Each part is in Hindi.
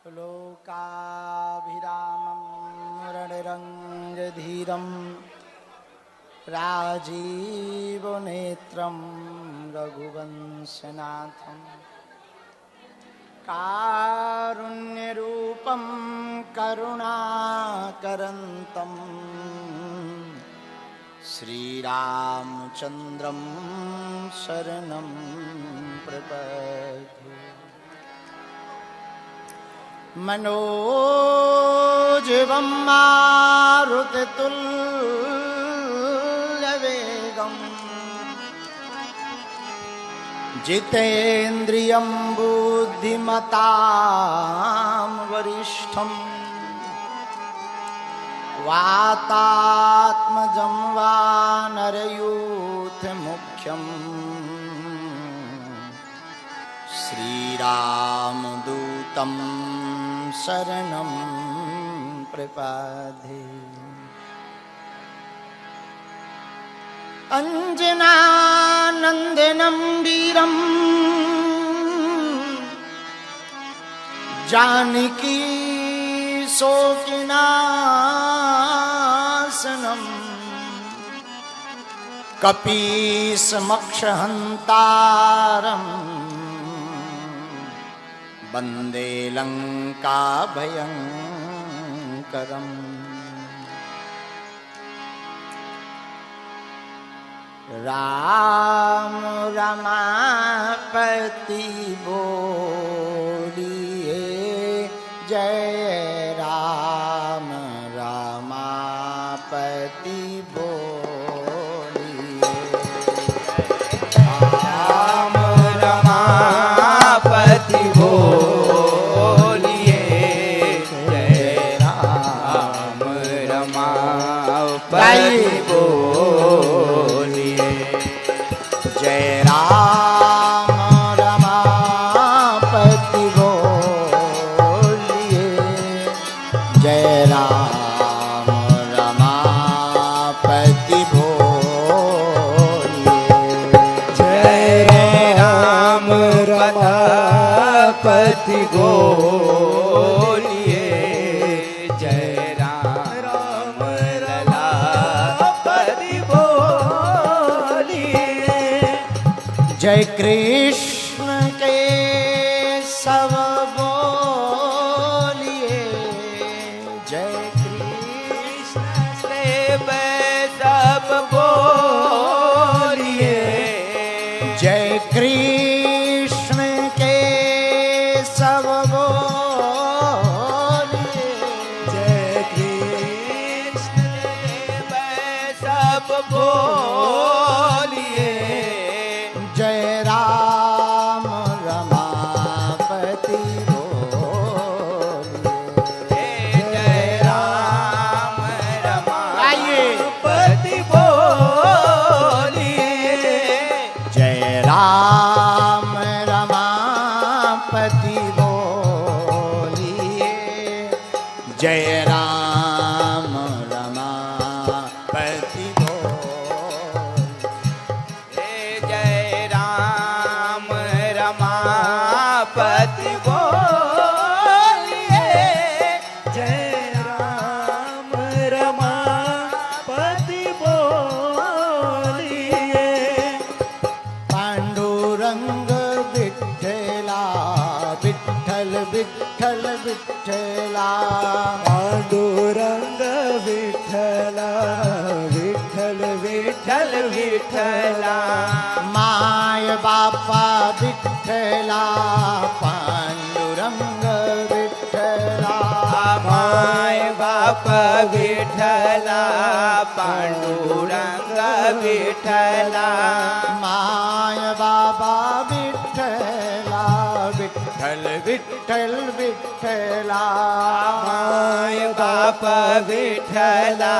लोकाभिरामं रणरङ्गधीरं राजीवनेत्रं रघुवंशनाथं कारुण्यरूपं करुणाकरन्तं श्रीरामचन्द्रं शरणं प्रपद्ये। मनोजवं मारुततुल्यवेगं जितेन्द्रियं बुद्धिमतां वरिष्ठं वातात्मजं वानरयूथमुख्यं श्रीरामदूतं शरणं प्रपद्ये। अंजनानन्दनं वीरं जानकी शोकिनाशनं कपीशमक्षहन्तारं वन्दे लङ्काभयङ्करम्। राम रमापति बोलिए जय राम रमापति बोलिए। राम रमापति बोलिए जय राम रमापति बोलिए। जय राम रमापति बोलिए जय राम रमापति बोलिए। जय राम रमापति बोलिए जय राम रमापति बोलिए। जय कृष्ण के सब बोलिए जय कृष्ण से सब बोलिए। जय कृष्ण के सब बोलिए। जय कृष्ण सब बोलिए। जय राम रमापति बोलिए जय राम रमापति बोलिए। जय राम रमापति बोलिए जय राम रमापति बोलिए। जय राम रमापति बोलिए जय राम रमापति बोलिए। पांडुरंग विठ्ठला विठ्ठल विठ्ठल विठ्ठला। पांडुरंग विठ्ठला विठ्ठल विठ्ठल विठ्ठला। माय बापा विठ्ठला पांडुरंग विठ्ठला। माय बाप Vitthala Panduranga Vitthala. My Baba Vitthala Vitthal Vitthal Vitthala. My बाप विठ्ठला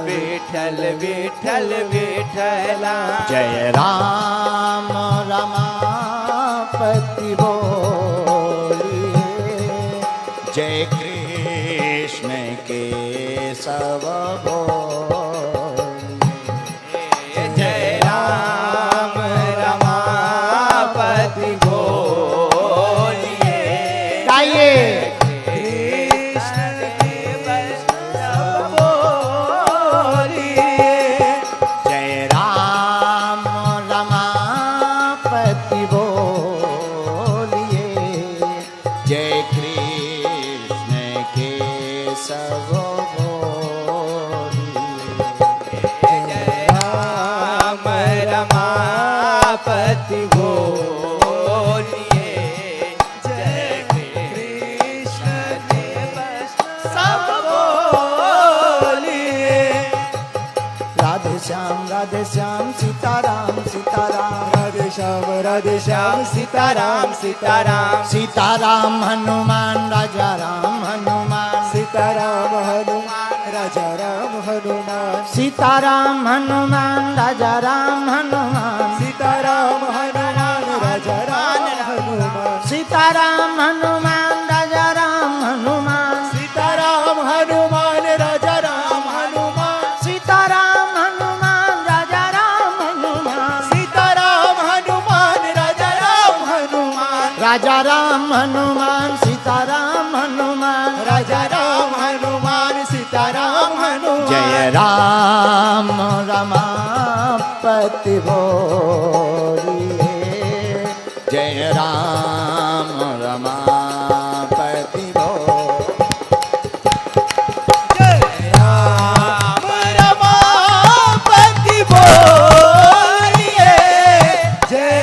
विठ्ठल विठ्ठल विठ्ठला। जय राम रमापति बोलिए जय कृष्ण के सब बोलिए। जय राम रमापति बोलिए। गाइए। जय कृष्ण केशव राम रमापति बोलिए जय कृष्ण देव सब बोलिए राधे श्याम सीताराम सीताराम राधे श्याम सीताराम सीताराम सीताराम हनुमान राजा राम हनुमान सीताराम हनुमान राजा राम हनुमान सीताराम हनुमान राजा राम हनुमान सीताराम हनुमान राजा राम हनुमान सीताराम हनुमान राजा राम हनुमान सीताराम हनुमान राजा राम हनुमान सीताराम हनुमान राजा राम हनुमान सीताराम हनुमान राजा राम हनुमान राजा राम हनुमान सीताराम हनुमान राजा राम हनुमान सीताराम हनुमान जय राम रमापति बोलिए जय राम रमापति जय राम रमापति बोलिए जय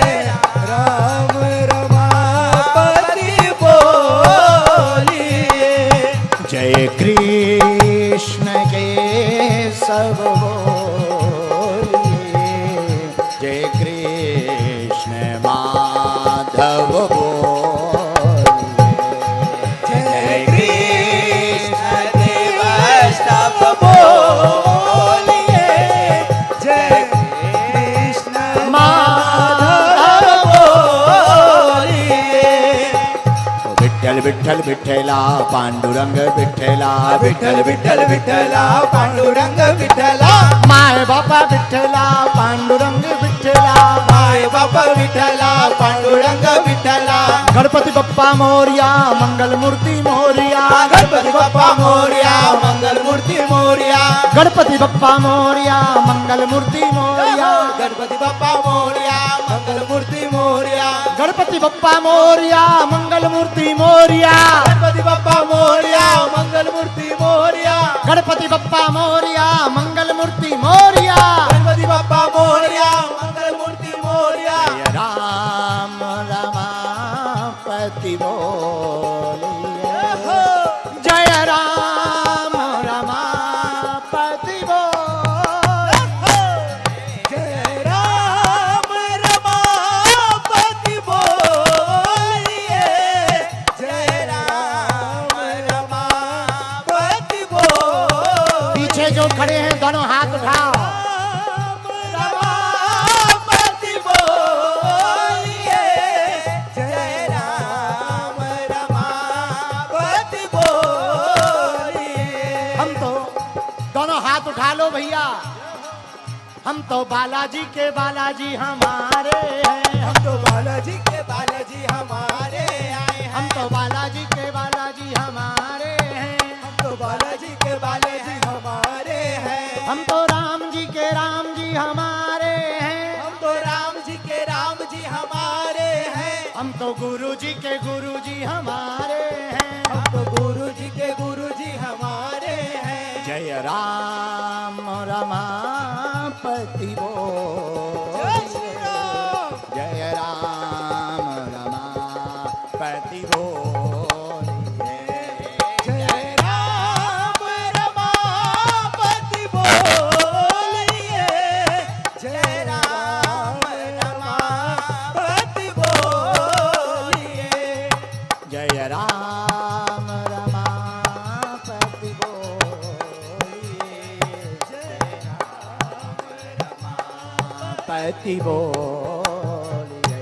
राम रमापति बोलिए जय कृष्ण केशव बोलिए जय कृष्ण माधव बोलिए जय कृष्ण देव सब बोलिए जय कृष्ण माधव बोलिए विठ्ठल विठ्ठल विठ्ठला पांडुरंग विठ्ठला विठ्ठल विठ्ठल विठ्ठला पांडुरंग विठ्ठला माय बापा विठ्ठला पांडुरंग विठ्ठला माय बापा विठ्ठला पांडुरंग विठ्ठला गणपती बाप्पा मोरया मंगल मूर्ती मोरया गणपती बाप्पा मोरया मंगल मूर्ती मोरया गणपती बाप्पा मोरया मंगल मूर्ती मोरया गणपती बाप्पा मोरया मंगल मूर्ती मोरया गणपती बाप्पा मोरया मंगल मूर्ती मोरया गणपती बाप्पा मोरया मंगल मूर्ती मोरया गणपती बाप्पा मोरया मंगल मूर्ती मोरया गणपती बाप्पा मोरया मंगल मूर्ती मोरया जय राम रमापति बोलिए जय राम रमापति बोलिए जय राम रमापति बोलिए जय राम रमापति बोलिए पीछे जो खड़े हैं दोनों हाथ उठाओ रमापति बोलिए जय राम रमापति बोलिए हम तो दोनों हाथ उठा लो भैया हम तो बालाजी के बालाजी हमारे हैं हम तो बालाजी के बालाजी हमारे आए हैं हम तो बालाजी के बालाजी हमारे हैं हम तो बालाजी के बालाजी हमारे हैं हम तो राम जी के राम जी हमारे हैं हम तो राम जी के राम जी हमारे हैं हम तो गुरु जी के गुरु जी हमारे हैं हम तो गुरु जी के गुरु जी हमारे हैं जय राम रमापति जय बोलिए श्री राम जय राम रमापति बोलिए जय राम रमापति बोलिए जय राम रमापति बोलिए जय राम रमापति बोलिए जय राम रमापति बोलिए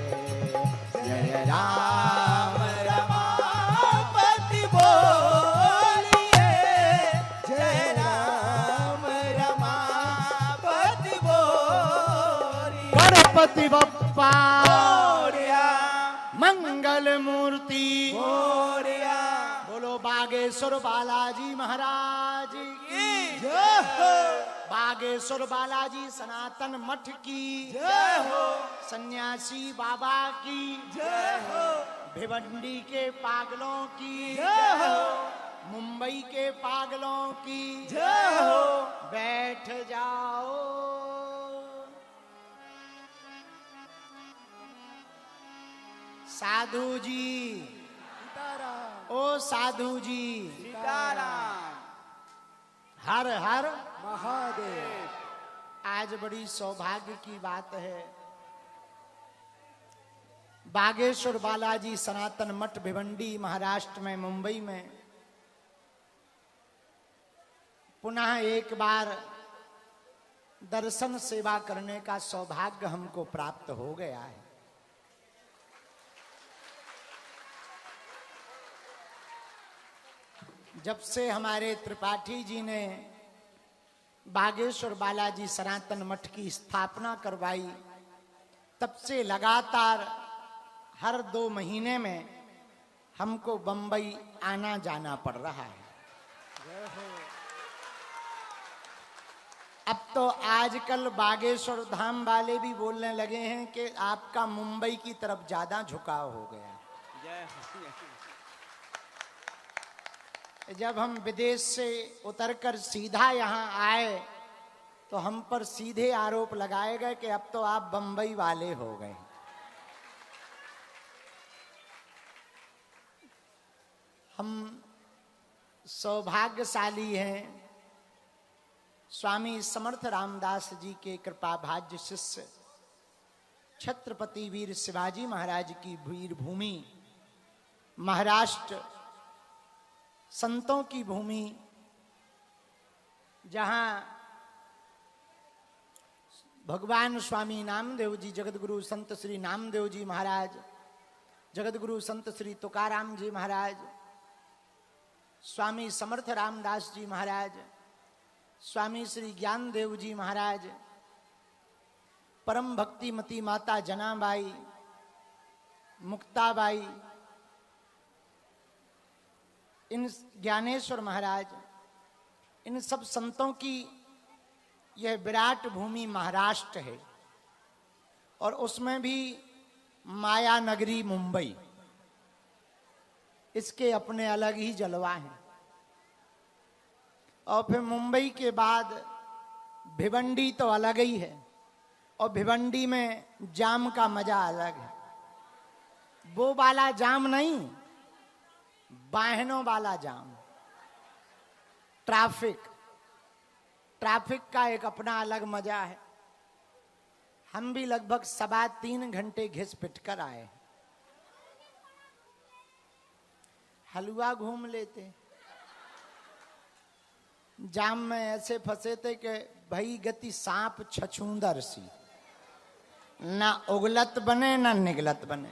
जय राम रमापति बोलिए जय राम रमापति बोलिए गणपति बप्पा मोरया मंगल मूर्ति मोरया बोलो बागेश्वर बालाजी महाराज की जय हो बागेश्वर बालाजी सनातन मठ की जय हो सन्यासी बाबा की जय हो भिवंडी के पागलों की जय हो, मुंबई के पागलों की जय हो। बैठ जाओ साधु जी, सीताराम, ओ साधु जी, सीताराम, हर हर महादेव। आज बड़ी सौभाग्य की बात है। बागेश्वर बालाजी सनातन मठ भिवंडी महाराष्ट्र में, मुंबई में पुनः एक बार दर्शन सेवा करने का सौभाग्य हमको प्राप्त हो गया है। जब से हमारे त्रिपाठी जी ने बागेश्वर बालाजी सनातन मठ की स्थापना करवाई, तब से लगातार हर 2 महीने में हमको बंबई आना जाना पड़ रहा है। अब तो आजकल बागेश्वर धाम वाले भी बोलने लगे हैं कि आपका मुंबई की तरफ ज्यादा झुकाव हो गया। जब हम विदेश से उतरकर सीधा यहाँ आए तो हम पर सीधे आरोप लगाए गए कि अब तो आप बंबई वाले हो गए। हम सौभाग्यशाली हैं, स्वामी समर्थ रामदास जी के कृपा भाज्य शिष्य छत्रपति वीर शिवाजी महाराज की वीर भूमि महाराष्ट्र, संतों की भूमि, जहां भगवान स्वामी नामदेव जी, जगतगुरु संत श्री नामदेव जी महाराज, जगतगुरु संत श्री तुकाराम जी महाराज, स्वामी समर्थ रामदास जी महाराज, स्वामी श्री ज्ञानदेव जी महाराज, परम भक्तिमती माता जनाबाई, मुक्ताबाई, इन ज्ञानेश्वर महाराज, इन सब संतों की यह विराट भूमि महाराष्ट्र है। और उसमें भी माया नगरी मुंबई, इसके अपने अलग ही जलवा हैं। और फिर मुंबई के बाद भिवंडी तो अलग ही है, और भिवंडी में जाम का मजा अलग है। वो वाला जाम नहीं, वाहनों वाला जाम, ट्रैफिक का एक अपना अलग मजा है। हम भी लगभग 3.25 घंटे घिस पिट कर आए। हलवा घूम लेते, जाम में ऐसे फंसे थे कि भई गति सांप छछूंदर सी, ना उगलत बने ना निगलत बने।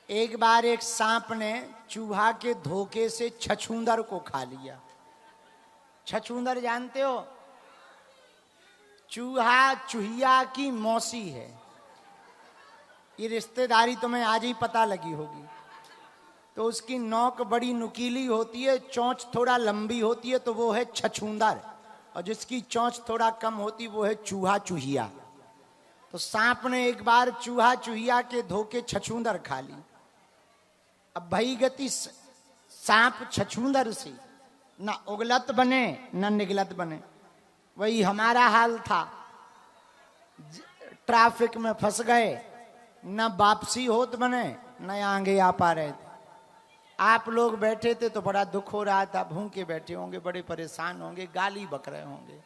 एक बार एक सांप ने चूहा के धोखे से छछूंदर को खा लिया। छछूंदर जानते हो? चूहा चूहिया की मौसी है। ये रिश्तेदारी तुम्हें आज ही पता लगी होगी। तो उसकी नोक बड़ी नुकीली होती है, चोंच थोड़ा लंबी होती है, तो वो है छछूंदर, और जिसकी चोंच थोड़ा कम होती वो है चूहा चूहिया। तो सांप ने एक बार चूहा चूहिया के धोखे छछूंदर खा ली। अब भई गति सांप छछूंदर से, ना उगलत बने ना निगलत बने। वही हमारा हाल था, ट्रैफिक में फंस गए, ना वापसी होत बने न आगे आ पा रहे थे। आप लोग बैठे थे तो बड़ा दुख हो रहा था, भूखे बैठे होंगे, बड़े परेशान होंगे, गाली बक रहे होंगे।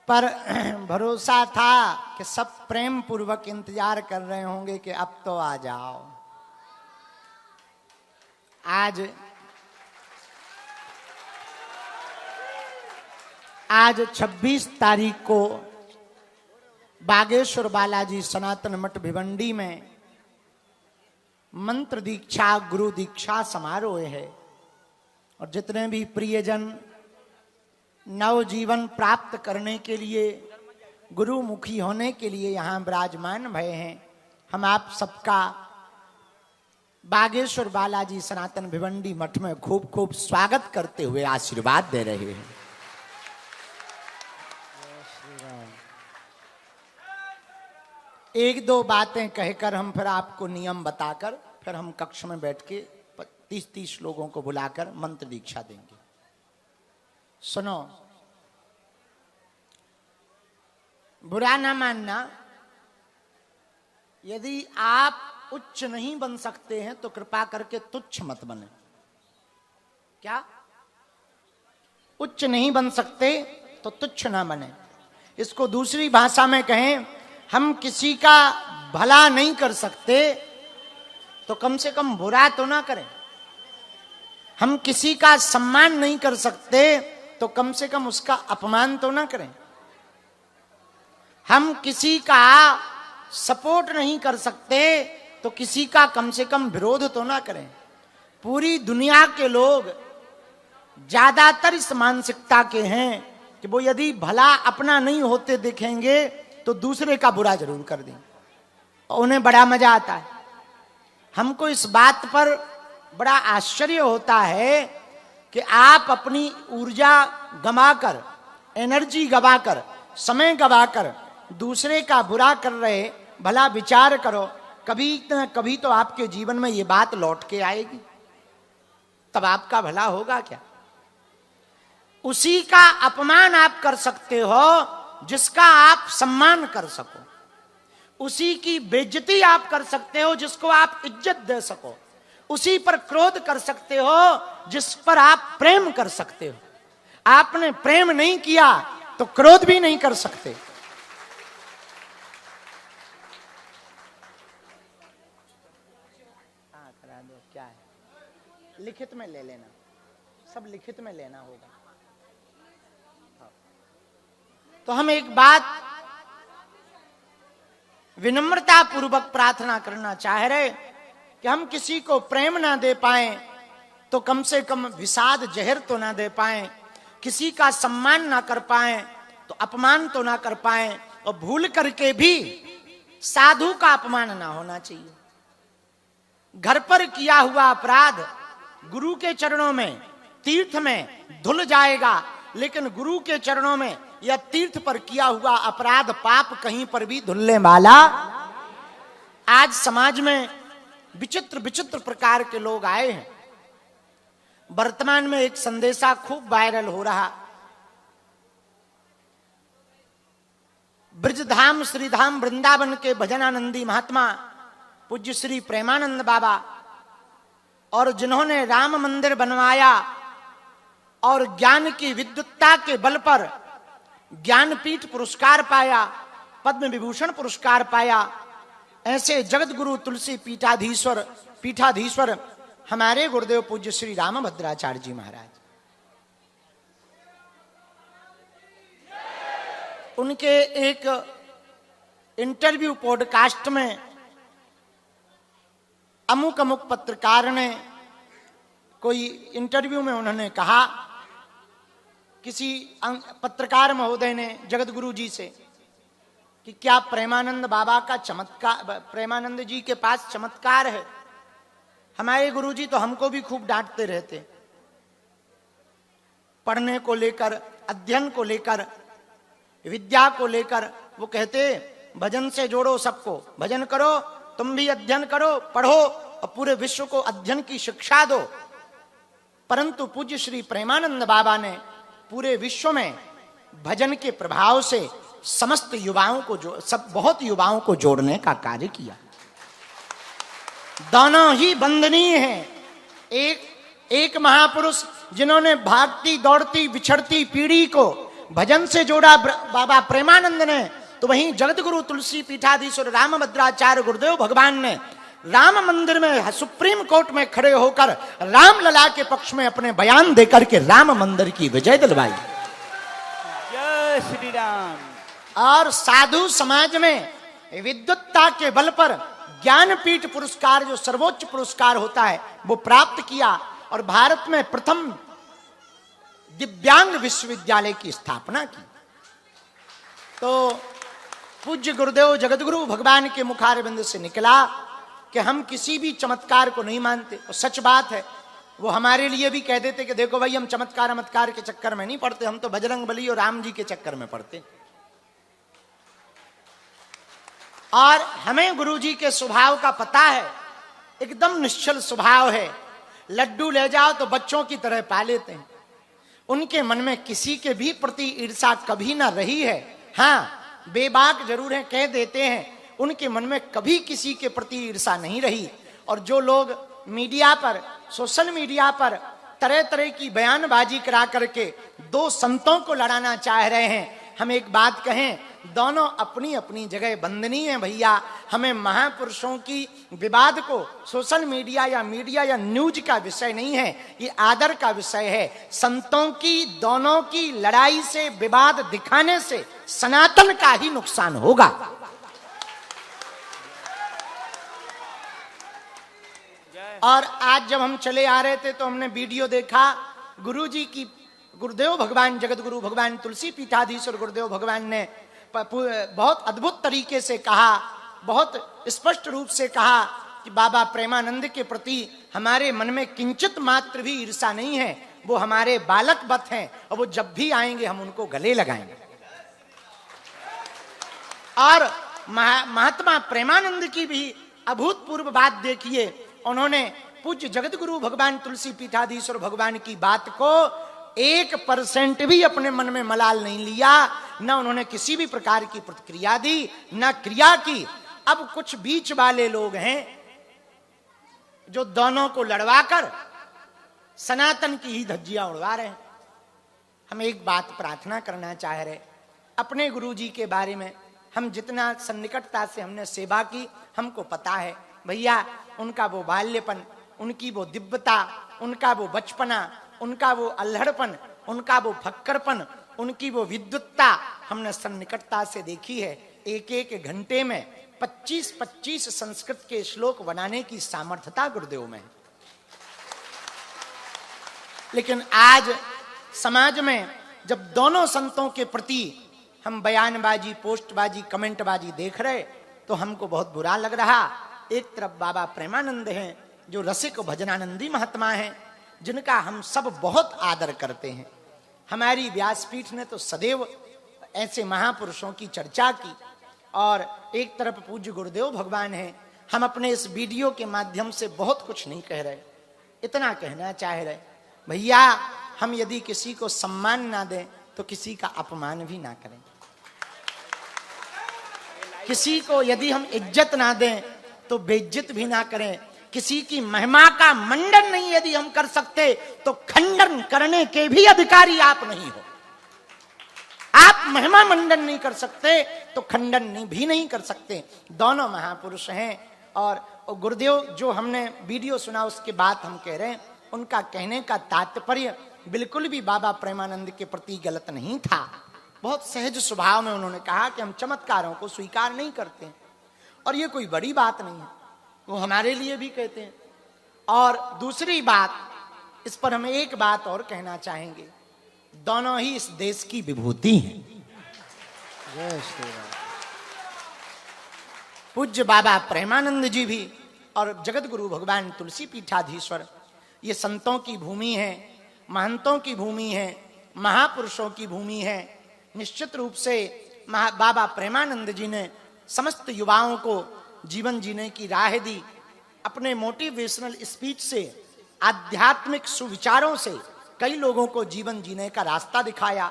पर भरोसा था कि सब प्रेम पूर्वक इंतजार कर रहे होंगे कि अब तो आ जाओ। आज 26 तारीख को बागेश्वर बालाजी सनातन मठ भिवंडी में मंत्र दीक्षा, गुरु दीक्षा समारोह है। और जितने भी प्रियजन नव जीवन प्राप्त करने के लिए, गुरुमुखी होने के लिए यहाँ विराजमान भये हैं, हम आप सबका बागेश्वर बालाजी सनातन भिवंडी मठ में खूब खूब स्वागत करते हुए आशीर्वाद दे रहे हैं। एक दो बातें कहकर हम फिर आपको नियम बताकर फिर हम कक्ष में बैठ के 30-30 लोगों को बुलाकर मंत्र दीक्षा देंगे। सुनो, बुरा ना मानना, यदि आप उच्च नहीं बन सकते हैं तो कृपा करके तुच्छ मत बने। क्या? उच्च नहीं बन सकते तो तुच्छ ना बने। इसको दूसरी भाषा में कहें, हम किसी का भला नहीं कर सकते तो कम से कम बुरा तो ना करें। हम किसी का सम्मान नहीं कर सकते तो कम से कम उसका अपमान तो ना करें। हम किसी का सपोर्ट नहीं कर सकते तो किसी का कम से कम विरोध तो ना करें। पूरी दुनिया के लोग ज्यादातर इस मानसिकता के हैं कि वो यदि भला अपना नहीं होते देखेंगे तो दूसरे का बुरा जरूर कर दें और उन्हें बड़ा मजा आता है। हमको इस बात पर बड़ा आश्चर्य होता है कि आप अपनी ऊर्जा गंवाकर, एनर्जी गंवाकर, समय गंवाकर दूसरे का बुरा कर रहे। भला विचार करो, कभी न कभी तो आपके जीवन में ये बात लौट के आएगी, तब आपका भला होगा क्या? उसी का अपमान आप कर सकते हो जिसका आप सम्मान कर सको। उसी की बेइज्जती आप कर सकते हो जिसको आप इज्जत दे सको। उसी पर क्रोध कर सकते हो जिस पर आप प्रेम कर सकते हो। आपने प्रेम नहीं किया तो क्रोध भी नहीं कर सकते। हाँ, करा दो। क्या है? लिखित में ले लेना, सब लिखित में लेना होगा। तो हम एक बात विनम्रता पूर्वक प्रार्थना करना चाह रहे कि हम किसी को प्रेम ना दे पाए तो कम से कम विषाद जहर तो ना दे पाए, किसी का सम्मान ना कर पाए तो अपमान तो ना कर पाए, और भूल करके भी साधु का अपमान ना होना चाहिए। घर पर किया हुआ अपराध गुरु के चरणों में, तीर्थ में धुल जाएगा, लेकिन गुरु के चरणों में या तीर्थ पर किया हुआ अपराध पाप कहीं पर भी धुलने वाला। आज समाज में विचित्र विचित्र प्रकार के लोग आए हैं। वर्तमान में एक संदेशा खूब वायरल हो रहा, ब्रजधाम श्रीधाम वृंदावन के भजनानंदी महात्मा पूज्य श्री प्रेमानंद बाबा, और जिन्होंने राम मंदिर बनवाया और ज्ञान की विद्युत्ता के बल पर ज्ञानपीठ पुरस्कार पाया, पद्म विभूषण पुरस्कार पाया, ऐसे जगत गुरु तुलसी पीठाधीश्वर हमारे गुरुदेव पूज्य श्री रामभद्राचार्य जी महाराज, उनके एक इंटरव्यू पॉडकास्ट में अमुक अमुक पत्रकार ने कोई इंटरव्यू में उन्होंने कहा, किसी पत्रकार महोदय ने जगत गुरु जी से कि क्या प्रेमानंद बाबा का चमत्कार, प्रेमानंद जी के पास चमत्कार है? हमारे गुरु जी तो हमको भी खूब डांटते रहते, पढ़ने को लेकर, अध्ययन को लेकर, विद्या को लेकर। वो कहते भजन से जोड़ो सबको, भजन करो, तुम भी अध्ययन करो, पढ़ो और पूरे विश्व को अध्ययन की शिक्षा दो। परंतु पूज्य श्री प्रेमानंद बाबा ने पूरे विश्व में भजन के प्रभाव से समस्त युवाओं को बहुत युवाओं को जोड़ने का कार्य किया। दोनों ही वंदनीय हैं। एक महापुरुष जिन्होंने भागती दौड़ती बिछड़ती पीढ़ी को भजन से जोड़ा बाबा प्रेमानंद ने, तो वहीं जगत गुरु तुलसी पीठाधीश्वर रामभद्राचार्य गुरुदेव भगवान ने राम मंदिर में सुप्रीम कोर्ट में खड़े होकर राम लला के पक्ष में अपने बयान देकर के राम मंदिर की विजय दिलवाई। जय श्री राम। और साधु समाज में विद्वत्ता के बल पर ज्ञानपीठ पुरस्कार, जो सर्वोच्च पुरस्कार होता है, वो प्राप्त किया और भारत में प्रथम दिव्यांग विश्वविद्यालय की स्थापना की। तो पूज्य गुरुदेव जगतगुरु भगवान के मुखारविंद से निकला कि हम किसी भी चमत्कार को नहीं मानते, और सच बात है। वो हमारे लिए भी कह देते कि देखो भाई, हम चमत्कार के चक्कर में नहीं पड़ते, हम तो बजरंग बली और राम जी के चक्कर में पड़ते। और हमें गुरुजी के स्वभाव का पता है, एकदम निश्चल स्वभाव है। लड्डू ले जाओ तो बच्चों की तरह पा लेते हैं। उनके मन में किसी के भी प्रति ईर्ष्या कभी ना रही है। हाँ, बेबाक जरूर है, कह देते हैं, उनके मन में कभी किसी के प्रति ईर्ष्या नहीं रही। और जो लोग मीडिया पर, सोशल मीडिया पर तरह तरह की बयानबाजी करा करके दो संतों को लड़ाना चाह रहे हैं, हम एक बात कहें, दोनों अपनी अपनी जगह वंदनीय है भैया। हमें महापुरुषों की विवाद को सोशल मीडिया या न्यूज का विषय नहीं है, ये आदर का विषय है। संतों की दोनों की लड़ाई से, विवाद दिखाने से सनातन का ही नुकसान होगा। और आज जब हम चले आ रहे थे तो हमने वीडियो देखा, गुरुजी की, गुरुदेव भगवान, जगत गुरु भगवान तुलसी पीठाधीश्वर गुरुदेव भगवान ने बहुत अद्भुत तरीके से कहा, बहुत स्पष्ट रूप से कहा कि बाबा प्रेमानंद के प्रति हमारे मन में किंचित मात्र भी ईर्ष्या नहीं है। वो हमारे बालक वत हैं और वो जब भी आएंगे हम उनको गले लगाएंगे। और महात्मा प्रेमानंद की भी अभूतपूर्व बात देखिए, उन्होंने पूज्य जगत गुरु भगवान तुलसी पीठाधीश्वर भगवान की बात को 1% भी अपने मन में मलाल नहीं लिया, न उन्होंने किसी भी प्रकार की प्रतिक्रिया दी, न क्रिया की। अब कुछ बीच वाले लोग हैं जो दोनों को लड़वाकर सनातन की ही धज्जियां उड़वा रहे हैं। हम एक बात प्रार्थना करना चाह रहे, अपने गुरुजी के बारे में हम जितना सन्निकटता से हमने सेवा की, हमको पता है भैया, उनका वो बाल्यपन, उनकी वो दिव्यता, उनका वो बचपना, उनका वो अल्हड़पन, उनका वो फक्करपन, उनकी वो विद्वत्ता हमने सन्निकटता से देखी है। एक एक घंटे में 25-25 संस्कृत के श्लोक बनाने की सामर्थ्यता गुरुदेव में है। लेकिन आज समाज में जब दोनों संतों के प्रति हम बयानबाजी, पोस्टबाजी, कमेंटबाजी देख रहे तो हमको बहुत बुरा लग रहा। एक तरफ बाबा प्रेमानंद हैं जो रसिक भजनानंदी महात्मा हैं, जिनका हम सब बहुत आदर करते हैं। हमारी व्यासपीठ ने तो सदैव ऐसे महापुरुषों की चर्चा की। और एक तरफ पूज्य गुरुदेव भगवान हैं। हम अपने इस वीडियो के माध्यम से बहुत कुछ नहीं कह रहे, इतना कहना चाह रहे, भैया हम यदि किसी को सम्मान ना दें तो किसी का अपमान भी ना करें। किसी को यदि हम इज्जत ना दें तो बेइज्जत भी ना करें। किसी की महिमा का मंडन नहीं यदि हम कर सकते तो खंडन करने के भी अधिकारी आप नहीं हो। आप महिमा मंडन नहीं कर सकते तो खंडन भी नहीं कर सकते। दोनों महापुरुष हैं। और गुरुदेव जो हमने वीडियो सुना उसके बाद हम कह रहे हैं, उनका कहने का तात्पर्य बिल्कुल भी बाबा प्रेमानंद के प्रति गलत नहीं था। बहुत सहज स्वभाव में उन्होंने कहा कि हम चमत्कारों को स्वीकार नहीं करते और ये कोई बड़ी बात नहीं है, वो हमारे लिए भी कहते हैं। और दूसरी बात, इस पर हम एक बात और कहना चाहेंगे, दोनों ही इस देश की विभूति हैं। जय श्री राम। पूज्य बाबा प्रेमानंद जी भी और जगत गुरु भगवान तुलसी पीठाधीश्वर, ये संतों की भूमि है, महंतों की भूमि है, महापुरुषों की भूमि है। निश्चित रूप से बाबा प्रेमानंद जी ने समस्त युवाओं को जीवन जीने की राह दी। अपने मोटिवेशनल स्पीच से, आध्यात्मिक सुविचारों से कई लोगों को जीवन जीने का रास्ता दिखाया।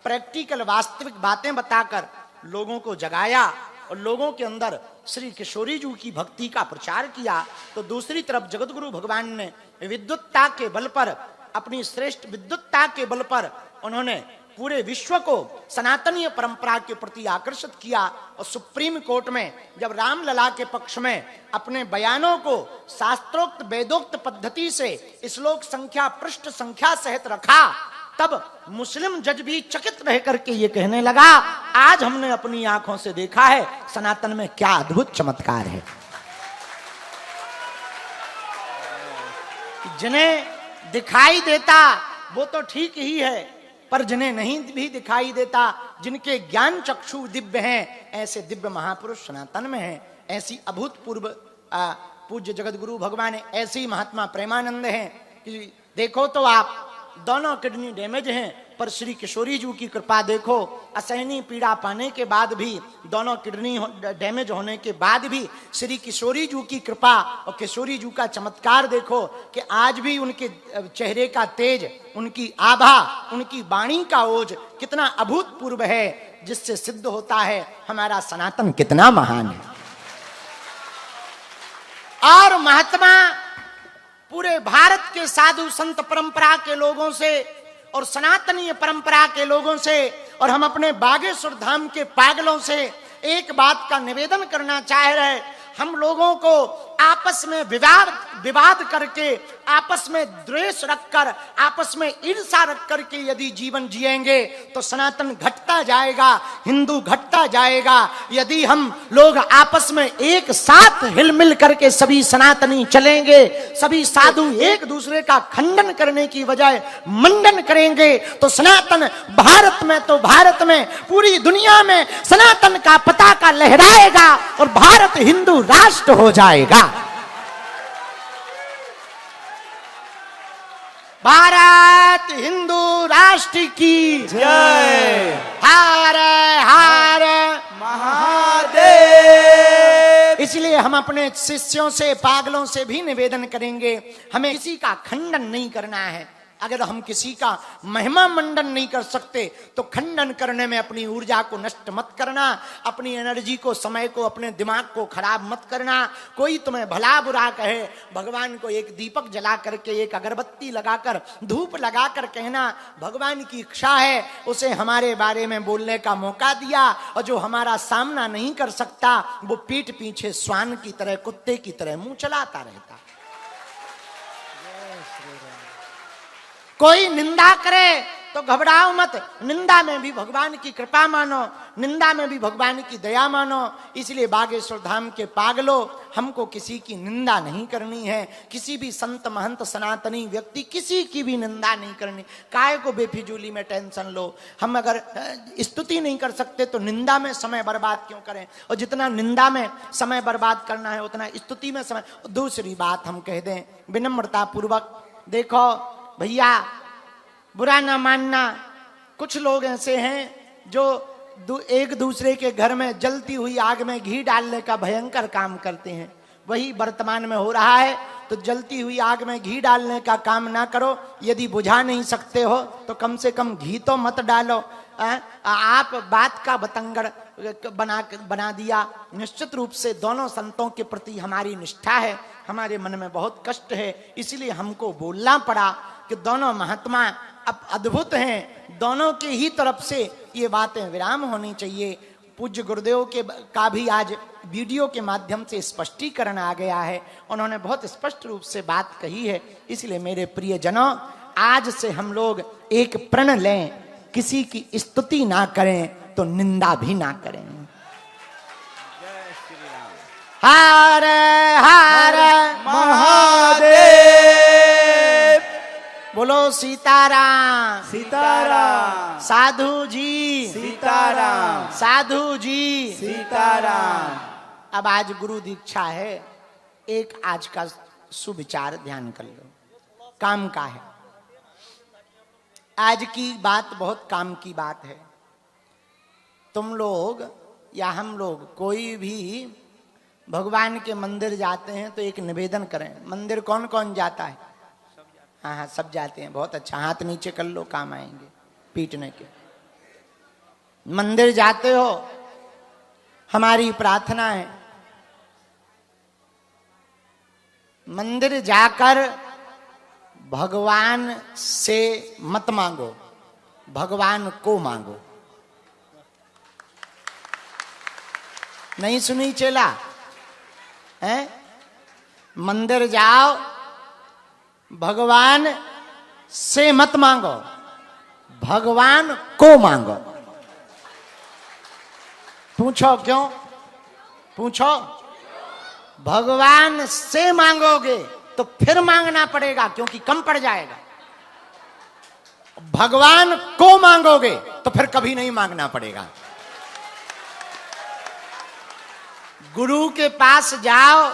प्रैक्टिकल वास्तविक बातें बताकर लोगों को जगाया और लोगों के अंदर श्री किशोरी जी की भक्ति का प्रचार किया। तो दूसरी तरफ जगत गुरु भगवान ने विद्वत्ता के बल पर, अपनी श्रेष्ठ विद्वत्ता के बल पर उन्होंने पूरे विश्व को सनातनीय परंपरा के प्रति आकर्षित किया। और सुप्रीम कोर्ट में जब रामलला के पक्ष में अपने बयानों को शास्त्रोक्त वेदोक्त पद्धति से श्लोक संख्या, पृष्ठ संख्या सहित रखा, तब मुस्लिम जज भी चकित रह करके ये कहने लगा, आज हमने अपनी आंखों से देखा है सनातन में क्या अद्भुत चमत्कार है। जिन्हें दिखाई देता वो तो ठीक ही है, पर जिन्हें नहीं भी दिखाई देता, जिनके ज्ञान चक्षु दिव्य हैं, ऐसे दिव्य महापुरुष सनातन में हैं। ऐसी अभूतपूर्व पूज्य जगत गुरु भगवान, ऐसे ही महात्मा प्रेमानंद हैं कि देखो तो आप, दोनों किडनी डैमेज हैं पर श्री किशोरी जी की कृपा देखो, असहनीय पीड़ा पाने के बाद भी, दोनों किडनी डैमेज होने के बाद भी श्री किशोरी जी की कृपा और किशोरी जी का चमत्कार देखो कि आज भी उनके चेहरे का तेज, उनकी आभा, उनकी वाणी का ओज कितना अभूतपूर्व है, जिससे सिद्ध होता है हमारा सनातन कितना महान है। और महात्मा पूरे भारत के साधु संत परंपरा के लोगों से और सनातनीय परंपरा के लोगों से और हम अपने बागेश्वर धाम के पागलों से एक बात का निवेदन करना चाह रहे, हम लोगों को आपस में विवाद करके, आपस में द्वेष रखकर, आपस में ईर्ष्या रख करके यदि जीवन जिएंगे तो सनातन घटता जाएगा, हिंदू घटता जाएगा। यदि हम लोग आपस में एक साथ हिलमिल करके सभी सनातनी चलेंगे, सभी साधु एक दूसरे का खंडन करने की बजाय मंडन करेंगे तो सनातन भारत में तो भारत में पूरी दुनिया में सनातन का पताका लहराएगा और भारत हिंदू राष्ट्र हो जाएगा। भारत हिंदू राष्ट्र की जय। हर हर महादेव। इसलिए हम अपने शिष्यों से, पागलों से भी निवेदन करेंगे, हमें किसी का खंडन नहीं करना है। अगर हम किसी का महिमा मंडन नहीं कर सकते तो खंडन करने में अपनी ऊर्जा को नष्ट मत करना, अपनी एनर्जी को, समय को, अपने दिमाग को खराब मत करना। कोई तुम्हें भला बुरा कहे, भगवान को एक दीपक जला करके, एक अगरबत्ती लगाकर, धूप लगाकर कहना भगवान की इच्छा है, उसे हमारे बारे में बोलने का मौका दिया। और जो हमारा सामना नहीं कर सकता वो पीठ पीछे श्वान की तरह, कुत्ते की तरह मुंह चलाता रहता। कोई निंदा करे तो घबराओ मत, निंदा में भी भगवान की कृपा मानो, निंदा में भी भगवान की दया मानो। इसलिए बागेश्वर धाम के पागलों, हमको किसी की निंदा नहीं करनी है, किसी भी संत महंत सनातनी व्यक्ति किसी की भी निंदा नहीं करनी। काय को बेफिजूली में टेंशन लो। हम अगर स्तुति नहीं कर सकते तो निंदा में समय बर्बाद क्यों करें, और जितना निंदा में समय बर्बाद करना है उतना स्तुति में समय। दूसरी बात हम कह दें विनम्रता पूर्वक, देखो भैया बुरा ना मानना, कुछ लोग ऐसे हैं जो एक दूसरे के घर में जलती हुई आग में घी डालने का भयंकर काम करते हैं। वही वर्तमान में हो रहा है। तो जलती हुई आग में घी डालने का काम ना करो। यदि बुझा नहीं सकते हो तो कम से कम घी तो मत डालो। आप बात का बतंगड़ बना दिया। निश्चित रूप से दोनों संतों के प्रति हमारी निष्ठा है, हमारे मन में बहुत कष्ट है, इसलिए हमको बोलना पड़ा कि दोनों महात्मा अब अद्भुत हैं, दोनों के ही तरफ से ये बातें विराम होनी चाहिए। पूज्य गुरुदेव का भी आज वीडियो के माध्यम से स्पष्टीकरण आ गया है, उन्होंने बहुत स्पष्ट रूप से बात कही है। इसलिए मेरे प्रियजनों, आज से हम लोग एक प्रण लें, किसी की स्तुति ना करें तो निंदा भी ना करें। हर हर महादेव। बोलो सीताराम। सीताराम। साधु जी सीताराम। साधु जी सीताराम। अब आज गुरु दीक्षा है, एक आज का सुविचार ध्यान कर लो, काम का है। आज की बात बहुत काम की बात है। तुम लोग या हम लोग कोई भी भगवान के मंदिर जाते हैं तो एक निवेदन करें। मंदिर कौन कौन जाता है? हाँ हाँ सब जाते हैं, बहुत अच्छा। हाथ नीचे कर लो, काम आएंगे पीटने के। मंदिर जाते हो, हमारी प्रार्थना है मंदिर जाकर भगवान से मत मांगो, भगवान को मांगो। नहीं सुनी चेला? हैं? मंदिर जाओ, भगवान से मत मांगो, भगवान को मांगो। पूछो क्यों? पूछो। भगवान से मांगोगे तो फिर मांगना पड़ेगा क्योंकि कम पड़ जाएगा। भगवान को मांगोगे तो फिर कभी नहीं मांगना पड़ेगा। गुरु के पास जाओ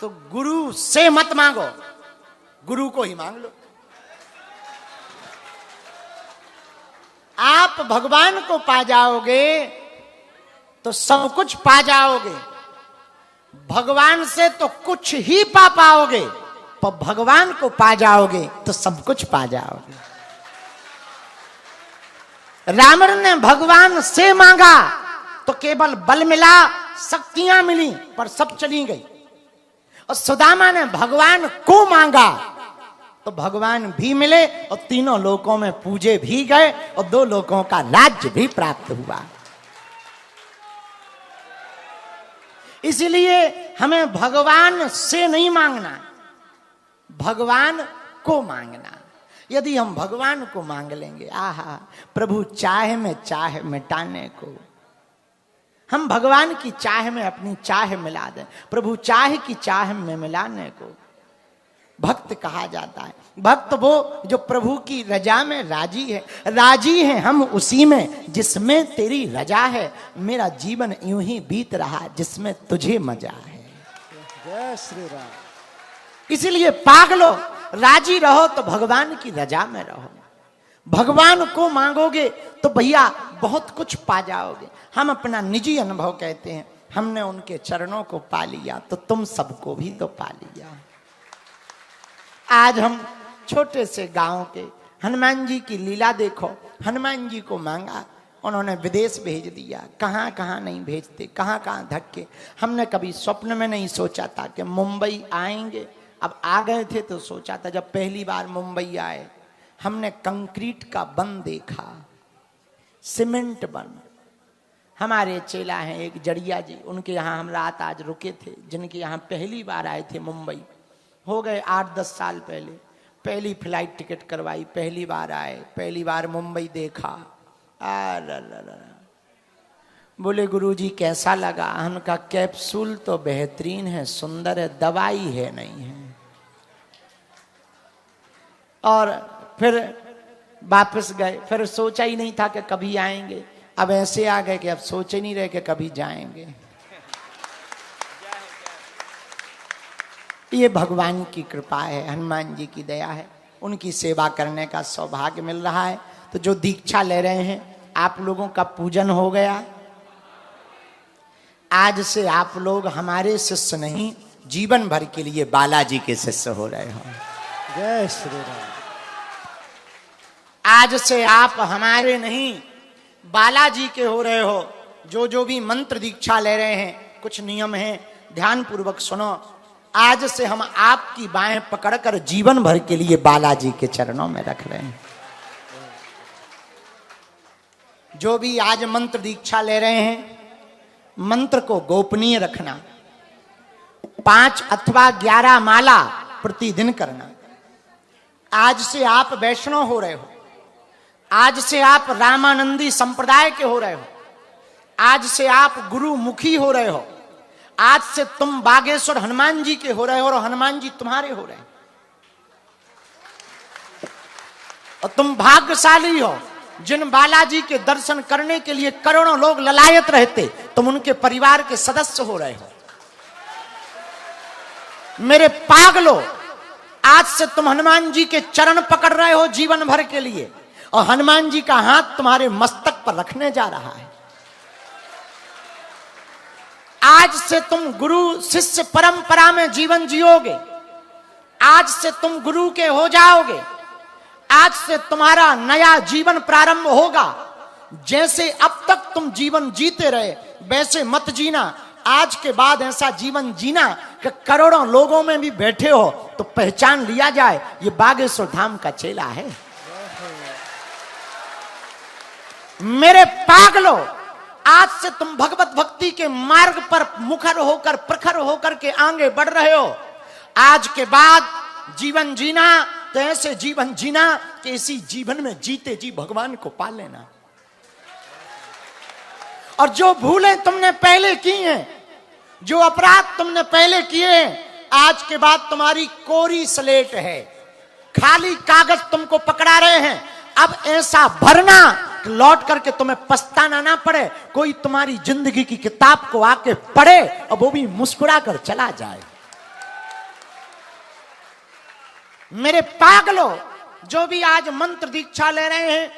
तो गुरु से मत मांगो, गुरु को ही मांग लो। आप भगवान को पा जाओगे तो सब कुछ पा जाओगे। भगवान से तो कुछ ही पा पाओगे, पर भगवान को पा जाओगे तो सब कुछ पा जाओगे। रावण ने भगवान से मांगा तो केवल बल मिला, शक्तियां मिली, पर सब चली गई। और सुदामा ने भगवान को मांगा तो भगवान भी मिले और तीनों लोकों में पूजे भी गए और 2 लोकों का राज्य भी प्राप्त हुआ। इसलिए हमें भगवान से नहीं मांगना, भगवान को मांगना। यदि हम भगवान को मांग लेंगे, आहा, प्रभु चाह में चाह मिटाने को, हम भगवान की चाह में अपनी चाह मिला दें, प्रभु चाह की चाह में मिलाने को भक्त कहा जाता है। भक्त वो जो प्रभु की रजा में राजी है। राजी है हम उसी में जिसमें तेरी रजा है, मेरा जीवन यूं ही बीत रहा जिसमें तुझे मजा है। जय श्री राम। इसीलिए पागलो, राजी रहो तो भगवान की रजा में रहो। भगवान को मांगोगे तो भैया बहुत कुछ पा जाओगे। हम अपना निजी अनुभव कहते हैं, हमने उनके चरणों को पा लिया तो तुम सबको भी तो पा लिया। आज हम छोटे से गांव के हनुमान जी की लीला देखो। हनुमान जी को मांगा, उन्होंने विदेश भेज दिया। कहाँ कहाँ नहीं भेजते, कहाँ कहाँ धक्के। हमने कभी स्वप्न में नहीं सोचा था कि मुंबई आएंगे। अब आ गए थे तो सोचा था, जब पहली बार मुंबई आए हमने कंक्रीट का बन देखा, सीमेंट बन। हमारे चेला हैं एक जड़िया जी, उनके यहाँ हम रात आज रुके थे, जिनके यहाँ पहली बार आए थे मुंबई। हो गए 8-10 साल पहले, पहली फ्लाइट टिकट करवाई, पहली बार आए, पहली बार मुंबई देखा। बोले गुरुजी कैसा लगा? हमका कैप्सूल तो बेहतरीन है, सुंदर है, दवाई है नहीं है। और फिर वापस गए, फिर सोचा ही नहीं था कि कभी आएंगे। अब ऐसे आ गए कि अब सोच ही नहीं रहे कि कभी जाएंगे। ये भगवान की कृपा है, हनुमान जी की दया है, उनकी सेवा करने का सौभाग्य मिल रहा है। तो जो दीक्षा ले रहे हैं, आप लोगों का पूजन हो गया। आज से आप लोग हमारे शिष्य नहीं, जीवन भर के लिए बालाजी के शिष्य हो रहे हो। जय श्री राम। आज से आप हमारे नहीं, बालाजी के हो रहे हो। जो भी मंत्र दीक्षा ले रहे हैं, कुछ नियम हैं, ध्यान पूर्वक सुनो। आज से हम आपकी बाहें पकड़कर जीवन भर के लिए बालाजी के चरणों में रख रहे हैं। जो भी आज मंत्र दीक्षा ले रहे हैं, मंत्र को गोपनीय रखना। 5 अथवा 11 माला प्रतिदिन करना। आज से आप वैष्णव हो रहे हो, आज से आप रामानंदी संप्रदाय के हो रहे हो, आज से आप गुरुमुखी हो रहे हो, आज से तुम बागेश्वर हनुमान जी के हो रहे हो और हनुमान जी तुम्हारे हो रहे हैं। और तुम भाग्यशाली हो, जिन बालाजी के दर्शन करने के लिए करोड़ों लोग ललायत रहते, तुम उनके परिवार के सदस्य हो रहे हो। मेरे पागलों, आज से तुम हनुमान जी के चरण पकड़ रहे हो जीवन भर के लिए, और हनुमान जी का हाथ तुम्हारे मस्तक पर रखने जा रहा है। आज से तुम गुरु शिष्य परंपरा में जीवन जियोगे। आज से तुम गुरु के हो जाओगे। आज से तुम्हारा नया जीवन प्रारंभ होगा। जैसे अब तक तुम जीवन जीते रहे, वैसे मत जीना। आज के बाद ऐसा जीवन जीना कि करोड़ों लोगों में भी बैठे हो तो पहचान लिया जाए, ये बागेश्वर धाम का चेला है। मेरे पागलों, आज से तुम भगवत भक्ति के मार्ग पर मुखर होकर, प्रखर होकर के आगे बढ़ रहे हो। आज के बाद जीवन जीना तो ऐसे जीवन जीना कि इसी जीवन में जीते जी भगवान को पा लेना। और जो भूलें तुमने पहले की हैं, जो अपराध तुमने पहले किए हैं, आज के बाद तुम्हारी कोरी स्लेट है, खाली कागज तुमको पकड़ा रहे हैं। अब ऐसा भरना लौट करके तुम्हें पछताना ना पड़े, कोई तुम्हारी जिंदगी की किताब को आके पढ़े और वो भी मुस्कुरा कर चला जाए। मेरे पागलों, जो भी आज मंत्र दीक्षा ले रहे हैं,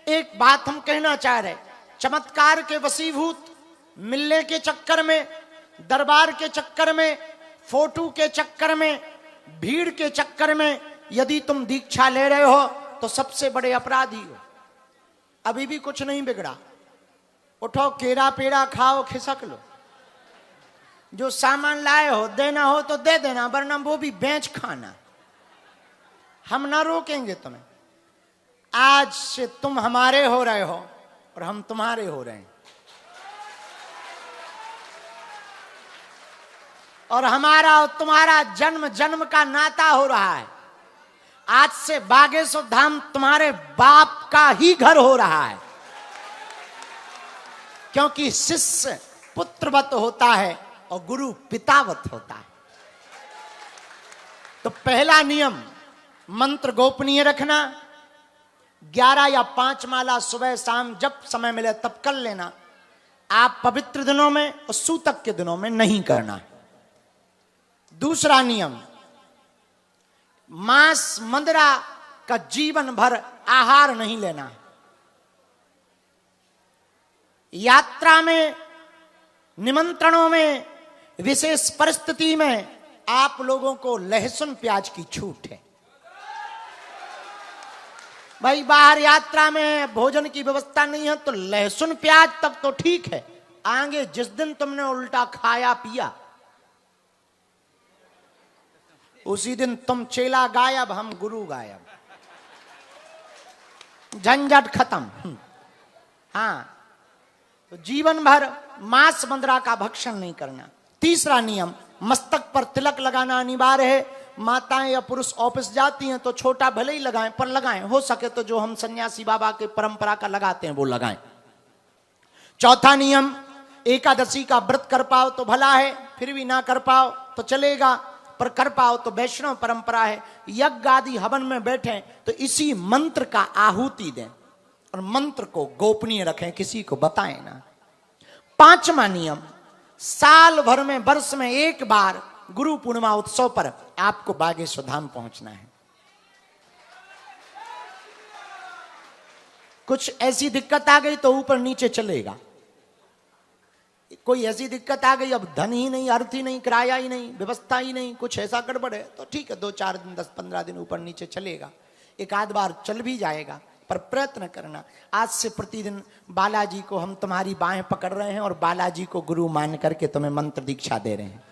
एक बात हम कहना चाह रहे, चमत्कार के वशीभूत, मिलने के चक्कर में, दरबार के चक्कर में, फोटो के चक्कर में, भीड़ के चक्कर में यदि तुम दीक्षा ले रहे हो तो सबसे बड़े अपराधी हो। अभी भी कुछ नहीं बिगड़ा, उठो केरा पेड़ा खाओ, खिसक लो, जो सामान लाए हो देना हो तो दे देना, वरना वो भी बेच खाना, हम ना रोकेंगे तुम्हें। आज से तुम हमारे हो रहे हो और हम तुम्हारे हो रहे हैं, और हमारा और तुम्हारा जन्म जन्म का नाता हो रहा है। आज से बागेश्वर धाम तुम्हारे बाप का ही घर हो रहा है, क्योंकि शिष्य पुत्रवत होता है और गुरु पितावत होता है। तो पहला नियम, मंत्र गोपनीय रखना। 11 या 5 माला सुबह शाम जब समय मिले तब कर लेना। आप पवित्र दिनों में और सूतक के दिनों में नहीं करना। दूसरा नियम, मांस मंदरा का जीवन भर आहार नहीं लेना। यात्रा में, निमंत्रणों में, विशेष परिस्थिति में आप लोगों को लहसुन प्याज की छूट है। भाई बाहर यात्रा में भोजन की व्यवस्था नहीं है तो लहसुन प्याज तक तो ठीक है, आगे जिस दिन तुमने उल्टा खाया पिया उसी दिन तुम चेला गायब, हम गुरु गायब, झंझट खत्म। हाँ, तो जीवन भर मांस मंदरा का भक्षण नहीं करना। तीसरा नियम, मस्तक पर तिलक लगाना अनिवार्य है। माताएं या पुरुष ऑफिस जाती हैं तो छोटा भले ही लगाएं, पर लगाएं, हो सके तो जो हम सन्यासी बाबा के परंपरा का लगाते हैं वो लगाएं। चौथा नियम, एकादशी का व्रत कर पाओ तो भला है, फिर भी ना कर पाओ तो चलेगा, पर कर पाओ तो वैष्णव परंपरा है। यज्ञ आदि हवन में बैठे तो इसी मंत्र का आहुति दें और मंत्र को गोपनीय रखें, किसी को बताएं ना। पांचवा नियम, साल भर में, वर्ष में एक बार गुरु पूर्णिमा उत्सव पर आपको बागेश्वर धाम पहुंचना है। कुछ ऐसी दिक्कत आ गई तो ऊपर नीचे चलेगा, कोई ऐसी दिक्कत आ गई, अब धन ही नहीं, अर्थ ही नहीं, किराया ही नहीं, व्यवस्था ही नहीं, कुछ ऐसा गड़बड़ है तो ठीक है, 2-4 दिन, 10-15 दिन ऊपर नीचे चलेगा, एक आध बार चल भी जाएगा, पर प्रयत्न करना। आज से प्रतिदिन बालाजी को हम तुम्हारी बाहें पकड़ रहे हैं और बालाजी को गुरु मान करके तुम्हें मंत्र दीक्षा दे रहे हैं,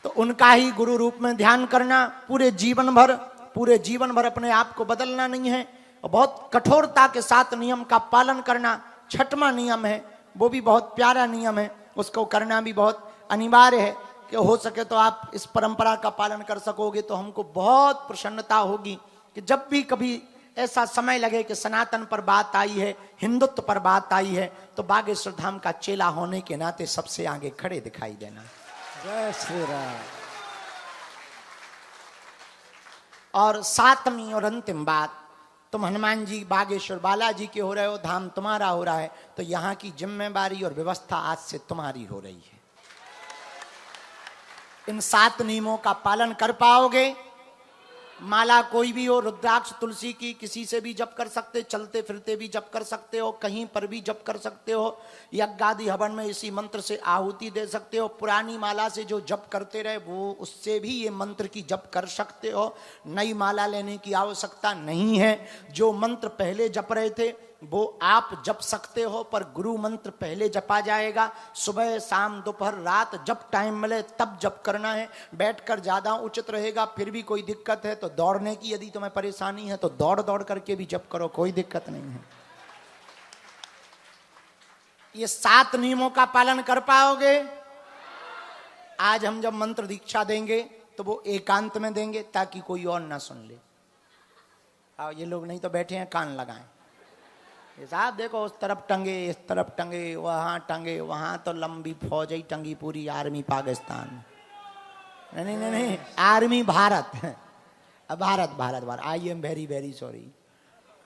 तो उनका ही गुरु रूप में ध्यान करना। पूरे जीवन भर अपने आप को बदलना नहीं है और बहुत कठोरता के साथ नियम का पालन करना। छठवां नियम है, वो भी बहुत प्यारा नियम है, उसको करना भी बहुत अनिवार्य है कि हो सके तो आप इस परंपरा का पालन कर सकोगे तो हमको बहुत प्रसन्नता होगी कि जब भी कभी ऐसा समय लगे कि सनातन पर बात आई है, हिंदुत्व पर बात आई है, तो बागेश्वर धाम का चेला होने के नाते सबसे आगे खड़े दिखाई देना। जय श्री राम। और सातवीं और अंतिम बात, तुम हनुमान जी बागेश्वर बालाजी के हो रहे हो, धाम तुम्हारा हो रहा है, तो यहां की जिम्मेवारी और व्यवस्था आज से तुम्हारी हो रही है। इन 7 नियमों का पालन कर पाओगे, माला कोई भी हो, रुद्राक्ष तुलसी की किसी से भी जप कर सकते, चलते फिरते भी जप कर सकते हो, कहीं पर भी जप कर सकते हो, यज्ञादि हवन में इसी मंत्र से आहुति दे सकते हो। पुरानी माला से जो जप करते रहे वो उससे भी ये मंत्र की जप कर सकते हो, नई माला लेने की आवश्यकता नहीं है। जो मंत्र पहले जप रहे थे वो आप जप सकते हो, पर गुरु मंत्र पहले जपा जाएगा। सुबह शाम दोपहर रात जब टाइम मिले तब जप करना है, बैठकर ज्यादा उचित रहेगा। फिर भी कोई दिक्कत है तो दौड़ने की यदि तुम्हें परेशानी है तो दौड़ करके भी जप करो, कोई दिक्कत नहीं है। ये 7 नियमों का पालन कर पाओगे। आज हम जब मंत्र दीक्षा देंगे तो वो एकांत में देंगे ताकि कोई और ना सुन ले। ये लोग नहीं तो बैठे हैं कान लगाएं, ये साहब देखो उस तरफ टंगे, इस तरफ टंगे, वहां टंगे, वहां तो लंबी फौज ही टंगी पूरी, आर्मी पाकिस्तान। नहीं, army Bharat, Bharat. I am very sorry.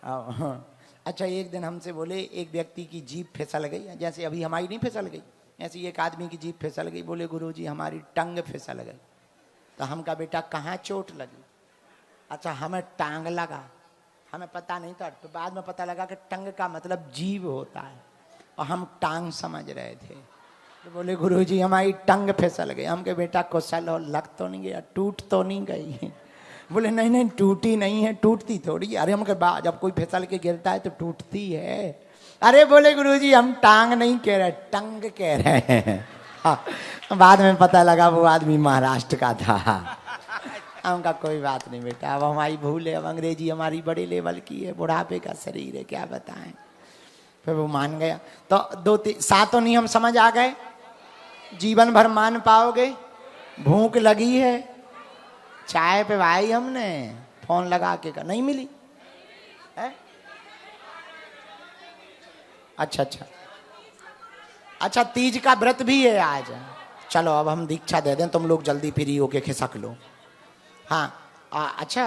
अच्छा, एक दिन हमसे बोले, एक व्यक्ति की जीभ फिसल गई, जैसे अभी हमारी नहीं फिसल गई, ऐसी एक आदमी की जीभ फिसल गई। बोले गुरुजी हमारी टंग फिसल गई। तो हम कहा बेटा कहाँ चोट लगी? अच्छा हमें टांग लगा। हमें पता नहीं था, तो बाद में पता लगा कि टंग का मतलब जीव होता है और हम टांग समझ रहे थे। तो बोले गुरुजी हमारी टंग फिसल गई। हम के बेटा कुशल हो, लग तो नहीं गया, टूट तो नहीं गई? बोले नहीं नहीं टूटी नहीं है, टूटती थोड़ी। अरे हम के बाद जब कोई फिसल के गिरता है तो टूटती है। अरे बोले गुरुजी हम टांग नहीं कह रहे, टंग कह रहे हैं। हाँ, बाद में पता लगा वो आदमी महाराष्ट्र का था। हमका कोई बात नहीं बेटा, अब हमारी भूल है, अब अंग्रेजी हमारी बड़े लेवल की है, बुढ़ापे का शरीर है, क्या बताएं। फिर वो मान गया। तो 7 नियम समझ आ गए, जीवन भर मान पाओगे। भूख लगी है, चाय पे भाई हमने फोन लगा के का नहीं मिली है? अच्छा अच्छा अच्छा, तीज का व्रत भी है आज। चलो अब हम दीक्षा दे दें, तुम लोग जल्दी फ्री होके खिसक लो। हाँ अच्छा,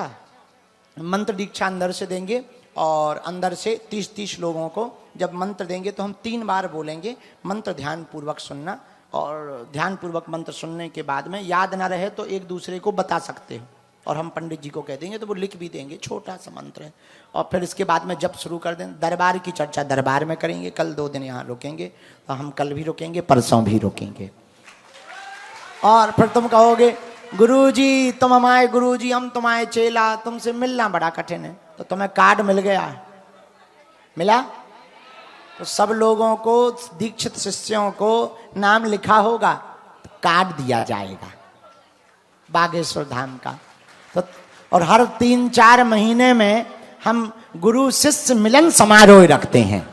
मंत्र दीक्षा अंदर से देंगे और अंदर से 30-30 लोगों को जब मंत्र देंगे तो हम 3 बार बोलेंगे। मंत्र ध्यान पूर्वक सुनना, और ध्यान पूर्वक मंत्र सुनने के बाद में याद ना रहे तो एक दूसरे को बता सकते हो, और हम पंडित जी को कह देंगे तो वो लिख भी देंगे, छोटा सा मंत्र है। और फिर इसके बाद में जब शुरू कर दें, दरबार की चर्चा दरबार में करेंगे। कल 2 दिन यहाँ रुकेंगे, तो हम कल भी रुकेंगे, परसों भी रुकेंगे। और फिर तुम कहोगे गुरुजी तुम हमारे गुरुजी, हम तुम्हारे चेला, तुमसे मिलना बड़ा कठिन है। तो तुम्हें कार्ड मिल गया, मिला? तो सब लोगों को, दीक्षित शिष्यों को नाम लिखा होगा, तो कार्ड दिया जाएगा बागेश्वर धाम का। तो और हर 3-4 महीने में हम गुरु शिष्य मिलन समारोह रखते हैं।